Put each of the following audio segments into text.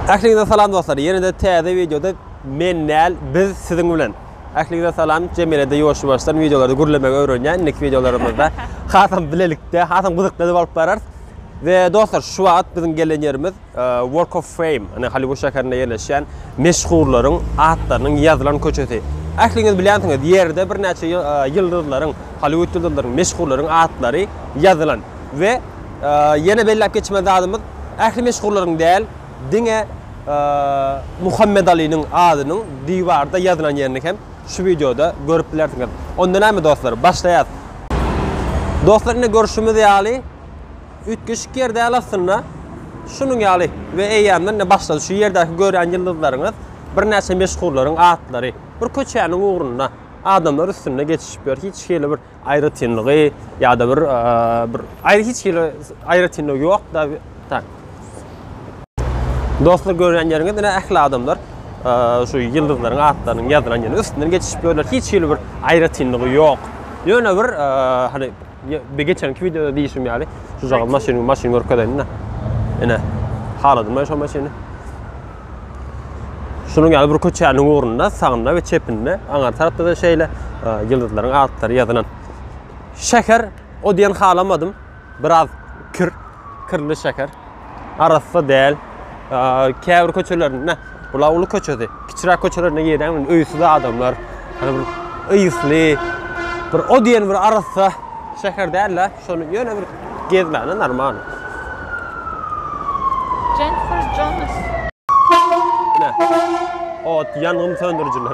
Ahliňize salam dostlar. Ýene-de täze videoda men näl biz siziň bilen. Ahliňize salam. Cemilede ýoşup başlan videolarda gürlemek öwrenýän ilk videolarymyzda hasam bilelikde, hasam gyzykly bolup barar. Ve dostlar şu wagt biziň gelen ýerimiz Walk of Fame, hani Hollywood şäherinde ýerleşýän meşhurlaryň atlarynyň ýazylan köçesi. Ahliňiz bilýänsiňiz, ýerde bir näçe ýyldyzlaryň, Hollywood ýyldyzlaryň, meşhurlaryň atlary ýazylan ve ýene bellap geçmez adymyz ahli meşhurlaryň däl, diňe Muhammed Ali'nin adynyň diwarda ýazylan ýerini hem şu videoda görüp bilersiňiz. Ondan näme dostlar, başlaýar. Dostlar, ine görüşümüz ýaly 3 ýerde alasynda şunuň ýaly we eýýänden ne başlady. Şu ýerdäki gören ýyldyzlaryňyz bir näçe meşhurlaryň atlary bir köçäniň ugrunda adamlar üstüne geçişip ber. Hiç hili bir aýratynlygy ýa-da bir hiç hili aýratynlygy ýok da tak. Dostlar, gören ýeriňiz ine ähli adamlar şu ýyldyzlaryň atlarynyň ýazylan ýerine üstünden geçişip berler. Hiç hili bir aýratynlygy ýok. Ýöne bir hani bir geçenki videoda diýişim ýaly şu jaga maşyny görkezden ine haladyma şu maşyny. Şunun ýaly bir köçäniň ugrunda sagynda we çepinde aňar tarapda da şeýle ýyldyzlaryň atlary ýazylan. Şeker o diýen halamadym. Biraz kirli şeker. Arasy däl. Käbir köçelerinde bular uly köçedi. Kiçirak köçelerine ýeren öýsüde adamlar. Hani bir öýsli bir o diýen bir arasy şeker däl. Şonu ýöne bir gezmäne normal. Jennifer Jones. Ne? O yangın söndürücüler.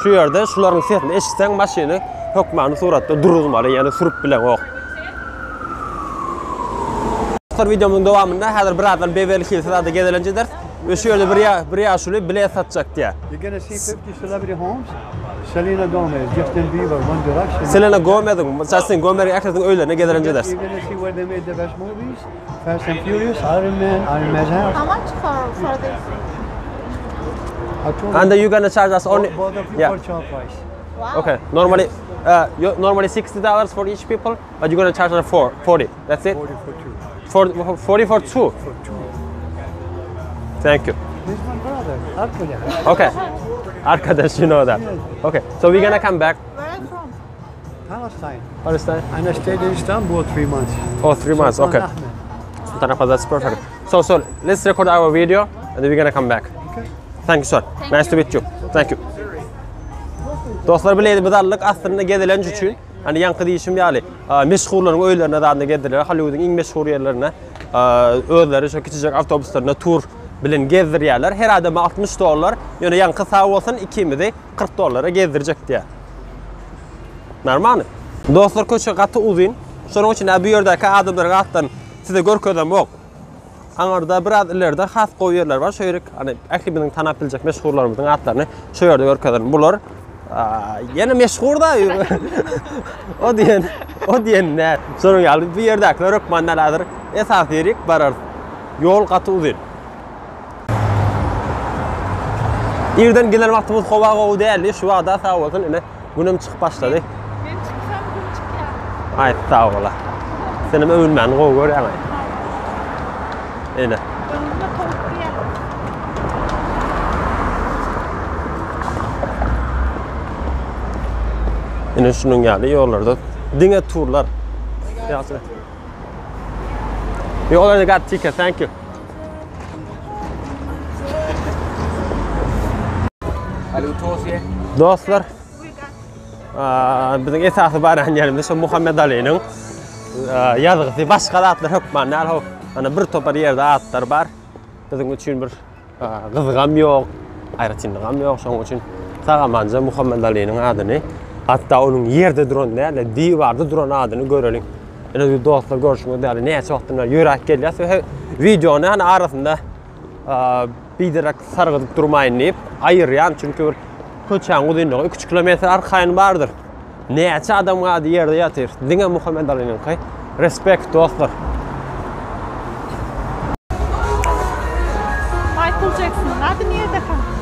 Şu yerde şuların sesini eşitsen maşini hökmany suratda durulmaly, yani sürüp bilen ok. Dostlar, videomun dowamında hazır birazdan Beverly Hills'da gedilenci ders ve şu yerde bir ýaşuly bilet satjak diýär. You're going to see 50 celebrity homes. Selena Gomez, Justin Bieber, One Direction. Selena Gomez'in, Justin Gomez'in ähliň öýlerine gedilenci ders. You're going to see where they made the best movies. Fast and Furious, Iron Man's house. How much for this? And you're gonna charge us only. Both of you Yeah. for child price. Wow. Okay. Normally $60 for each people, but you're gonna charge us 40. That's it. 40 for two. 40 for two. For two. Thank you. He's my brother. Arkadaş. Okay. Arkadaş, you know that. Okay. So we're gonna come back. Where are you from? Palestine. Palestine. And I stayed in Istanbul 3 months. Oh, 3 months. Sultan Okay. Ahmed. Sultan Ahmed, that's perfect. So let's record our video and then we're gonna come back. Okay. Thank you, sir. Nice to meet you. Thank you. Dostlar, bileydi bidarlyk aslında gedilenci üçin hani yankı diýişim ýaly meşhurlaryň öýlerine da gediler. Hollywood'un iň meşhur ýerlerine özleri şu kiçijek awtobuslarına tur bilen gezdirýärler. Her adama $60. Ýöne yankı sag bolsun, ikimizi $40 gezdirjek diýär. Normal. Dostlar, köçe gaty uzun. Şonuň üçin bu ýerdäki adamlaryň atlaryny size görkezem ok. Aňarda biraz ilerde has goý ýerler bar. Şöýrek hani ähli tanap biljek meşhurlarymyzyň atlaryny şu ýerde görkezem. Bular yine meşhur da o diyen ne? Sonra geldi bir yerde aklar ökmanlardır. Esas yerik barar. Yol katı uzun. İrden gelen vaktimiz kova o değerli. Şu anda sağ olsun yine günüm çıkıp başladı. Ben çıksam gün çık ya. Ay sağ ola. Senin övünmen kova gör yani. Yine. Önümde tavuk bir yer. Yine şunun geldi yollarda. Dine turlar. Yasın. We already got ticket, thank you. Dostlar, bizim esası baran yerimizde şu Muhammed Ali'nin yazgısı başka da atlar hökmanlar. Hani bir topar yerde atlar var. Bizim için bir kızgam yok, ayrıtınlığam yok. Şunun için sağamanca Muhammed Ali'nin adını, hatta onun yerde duran değerli, divarda duran adını görelim. Yani dostlar görüşmek değerli, neyse vaxtında yürek geliyor. Videonun hani arasında bir direk sargıdıp durmayın deyip ayıryan, çünkü bir köçen uzunluğu 3 kilometre arkayın vardır. Neyse adam adı yerde yatır. Dine Muhammed Ali'nin kay. Respekt dostlar. Michael Jackson'ın adı nerede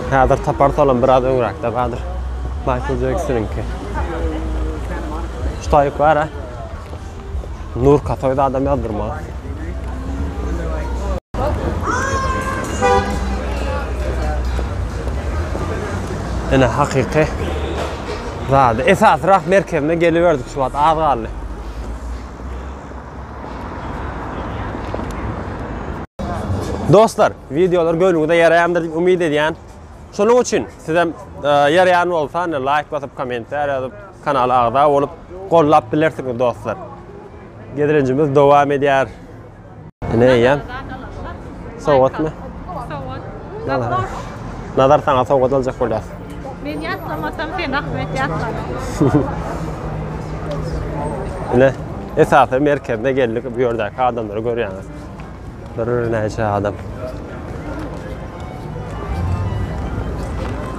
kan? Hadır tapartalım biraz öňrakda badır. Michael Jackson'ın ki. Şu taýyk var ha. Nur Katoy'da adam yazdırma. Ene haqiqi zady esasraq merkezine geliverdik şu wagt az galdy. Dostlar, videolar gönlünüzde yarayandır dep umid edýän. Şonuň üçin sizem yarayan bolsa, like basyp, kommenter ýazyp, kanala agda bolup gollap bilersiňiz dostlar. Gedirencimiz dowam edýär. Ne ýan? Sowatmy? Sowat. Nazar sana sowat aljak bolýar. Men ýatlamasam sen Ahmet ýatlar. Ne? Esasy merkezine geldik, bu ýerdäki adamlary görýäňiz. Bir näçe adam.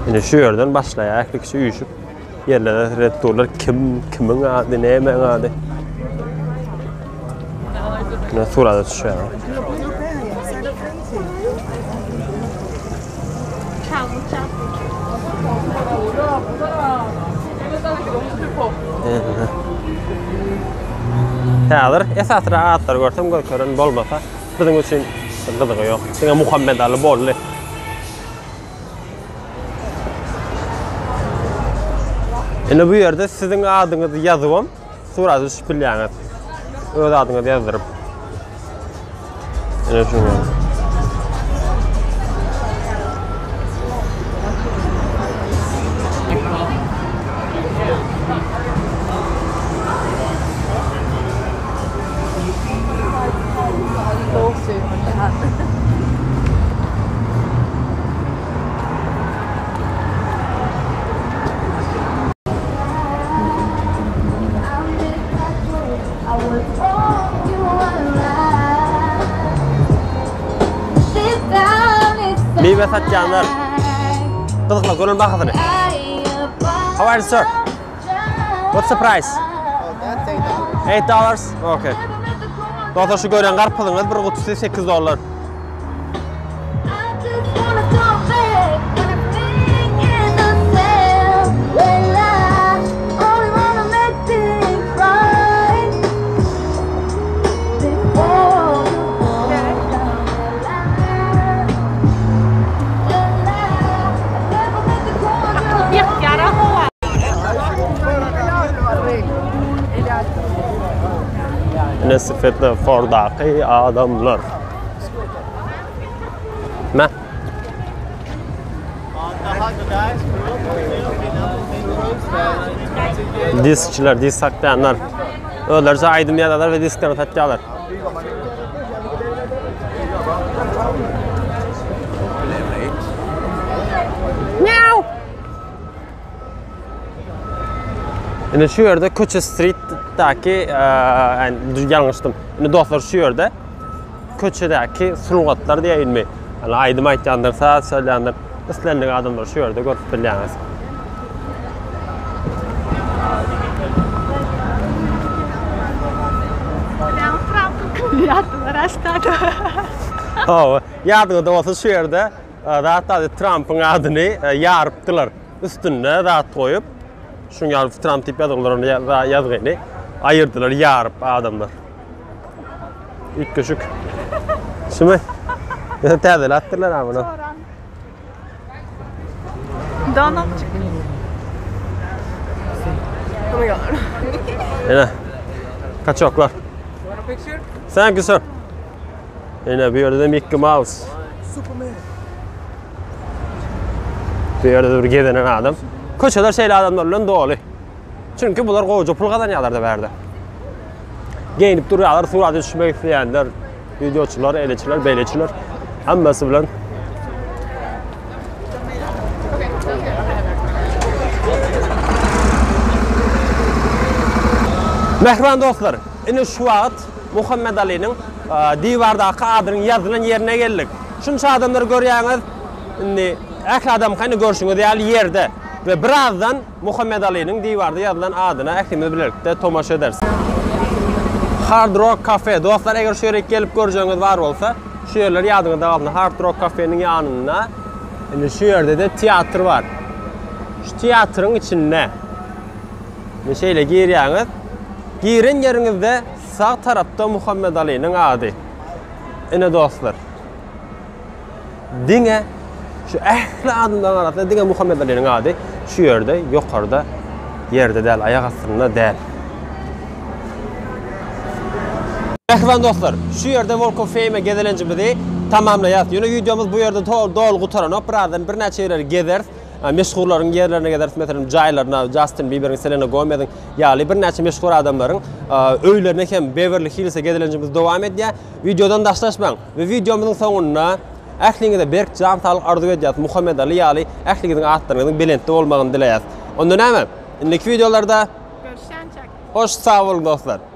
Yine şu yerden başlayarak bir kişi uyuşup yerlere reddiyorlar. Kimin adı, neyin adı? Yine surada düşüyor. Häzir esas rahatlar görsem görkörün bolmasa bizim üçün gyzygy ýok. Diňe Muhammed Ali boldy. Ene bu ýerde siziň adyňyzy ýazypam, surada düşüp bilýäňiz. Öz adyňyzy ýazdyryp. Ene şunu. Meyve satýanlar. Gyzykla görün bakasyny. How are you, sir? What's the price? $8. Okay. Dostlar şu gören garpylyňyz bir kutusy $8. Nesifetli Fordaki adamlar. Ne? Diskçiler, disk saklayanlar. Ölerce aydınlayanlar ve disklerini satıyorlar. Miau. Yine şu yerde Koça Street'taki yanlıştım. Yine dostlar şu yerde Koça'daki sulgatlar diýilmi. Yani aydım aytyanlar, saat söyleyenler, ıslanlık adamlar şu yerde görüp bilýäňiz. Ýadyňyzda bolsa şu yerde hatta Trump'ın adyny ýarypdylar. Üstüne zat koyup şunu Trump tip ýazgylaryny ýazgyny ayırdılar, ýaryp adamlar. İlk köşük. Şumy? Täze atdylar ha bunu. Donum çıktı. Ene. Kaçoklar. Thank you, sir. Ene bir yerde Mickey Mouse. Bir yerde bir gedenen adam. Koçalar şeyli adamlarla dolu. Çünkü bunlar koca pul kazanıyorlar da berde. Giyinip duruyorlar, surada düşmek isteyenler, videoçular, eleçiler, beyleçiler. Hemmesi bilen. Mehriban dostlar, ine şu wagt Muhammed Ali'nin diwardaky adynyň ýazylan ýerine geldik. Şunça adamları görýäňiz. Indi ähli adam kayny görşüňiz ýaly ýerde. Ve birazdan Muhammed Ali'nin diwarda ýazylan adyna ählimiz birlikde tomaşa edersiz. Hard Rock Cafe. Dostlar eger şu ýere gelip görjeňiz bar bolsa, şu ýerler ýadyňyzda galdy. Hard Rock Cafe'nin ýanynda indi şu ýerde de teatr var. Şu teatrın içinde neşeyle girýäňiz. Giren ýeriňizde sağ tarapda Muhammed Ali'nin ady. Ene dostlar. Diňe Şu ehli adımdan arasında digen Muhammed Ali'nin adı şu yerde, yukarıda yerde değil, ayak astırında değil. Ehvan dostlar, şu yerde Walk of Fame'e gezilencimizi tamamlayat. Yine videomuz bu yerde doğal qutaran, birazdan bir neçe yerleri gezeriz. Meşhurların yerlerine gezeriz, mesela jaylarına, Justin Bieber'in, Selena Gomez'in, yani bir neçe meşhur adamların öylerine hem Beverly Hills'e gezilencimiz devam ediyor. Videodan daşlaşmayın ve videomuzun sonuna ähliňize berk jan sağlyk arzu edýär. Muhammed Ali ýaly ähliňizin atlarynyň belentde bolmagyny dileýär. Ondan näme? Indiki videolarda Görüşen çak. hoş sağ olun dostlar.